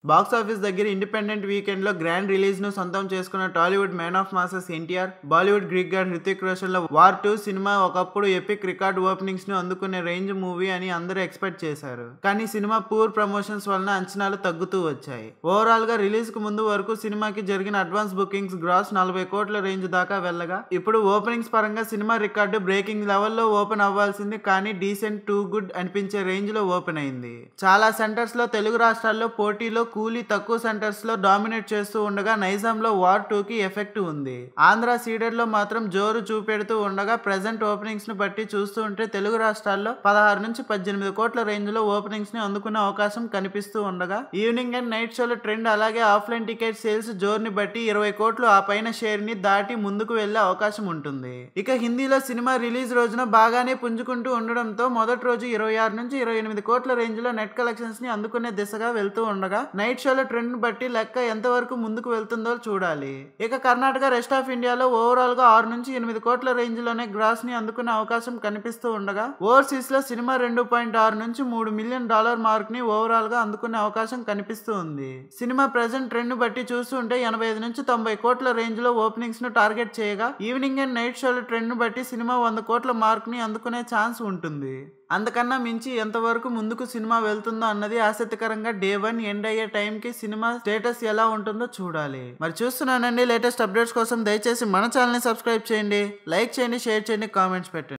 Box office దగ్గర independent weekend లో grand release ను సొంతం చేసుకున్న Tollywood man of masses NTR, Bollywood Greek God Hrithik Roshan లో వార్ 2 సినిమా ఒకప్పుడు ఎపిక్ రికార్డ్ ఓపెనింగ్స్ ను అందుకునే రేంజ్ మూవీ అని అందరూ ఎక్స్పెక్ట్ చేశారు. కానీ సినిమా పూర్ ప్రమోషన్స్ వలన అంచనాలు తగ్గుతూ వచ్చాయి. ఓవరాల్ గా రిలీజ్ కు ముందు వరకు సినిమాకి జరిగిన అడ్వాన్స్ బుకింగ్స్ గ్రాస్ 40 కోట్ల రేంజ్ దాకా వెళ్ళగా, ఇప్పుడు ఓపెనింగ్స్ పరంగా సినిమా రికార్డు బ్రేకింగ్ లెవెల్లో ఓపెన్ అవ్వాల్సింది కానీ డీసెంట్ టు గుడ్ అనిపించే రేంజ్ లో ఓపెన్ అయింది. చాలా సెంటర్స్ లో తెలుగు రాష్ట్రాల్లో పోటీలో కూలీ తక్కువ సెంటర్స్ లో డామినేట్ చేస్తూ ఉండగా నైజాంలో వార్ 2 కి ఎఫెక్ట్ ఉంది. ఆంధ్ర సీడెడ్ లో మాత్రం జోరు చూపెడుతూ ఉండగా ప్రెజెంట్ ఓపెనింగ్స్ ను బట్టి చూస్తూ ఉంటే తెలుగు రాష్ట్రాల్లో 16 నుంచి 18 కోట్ల రేంజ్ లో ఓపెనింగ్స్ ని అందుకునే అవకాశం కనిపిస్తూ ఉండగా, ఈవినింగ్ అండ్ నైట్ షోల ట్రెండ్ అలాగే ఆఫ్లైన్ టికెట్ సేల్స్ జోరుని బట్టి 20 కోట్లు ఆ పైన షేర్ ని దాటి ముందుకు వెళ్లే అవకాశం ఉంటుంది. ఇక హిందీలో సినిమా రిలీజ్ రోజున బాగానే పుంజుకుంటూ ఉండడంతో మొదటి రోజు 26 నుంచి 28 కోట్ల రేంజ్ లో నెట్ కలెక్షన్స్ ని అందుకునే దిశగా వెళ్తూ ఉండగా, నైట్ షోల ట్రెండ్ బట్టి లెక్క ఎంతవరకు ముందుకు వెళ్తుందో చూడాలి. ఇక కర్ణాటక, రెస్ట్ ఆఫ్ ఇండియాలో ఓవరాల్ గా 6 నుంచి 8 కోట్ల రేంజ్ లోనే గ్రాస్ ని అందుకునే అవకాశం కనిపిస్తూ ఉండగా, ఓవర్సీస్ లో సినిమా 2.6 నుంచి $3 మిలియన్ మార్క్ ని ఓవరాల్ గా అందుకునే అవకాశం కనిపిస్తూ ఉంది. సినిమా ప్రెజెంట్ ట్రెండ్ బట్టి చూస్తుంటే 85 నుంచి 90 కోట్ల రేంజ్ లో ఓపెనింగ్స్ ను టార్గెట్ చేయగా, ఈవినింగ్ అండ్ నైట్ షోల ట్రెండ్ బట్టి సినిమా 100 కోట్ల మార్క్ ని అందుకునే ఛాన్స్ ఉంటుంది. అంతకన్నా మించి ఎంతవరకు ముందుకు సినిమా వెళ్తుందో అన్నది ఆసక్తికరంగా. డే 1 ఎండ్ అయ్యే టైంకి సినిమా స్టేటస్ ఎలా ఉంటుందో చూడాలి. మరి చూస్తున్నానండి, లేటెస్ట్ అప్డేట్స్ కోసం దయచేసి మన ఛానల్ని సబ్స్క్రైబ్ చేయండి, లైక్ చేయండి, షేర్ చేయండి, కామెంట్స్ పెట్టండి.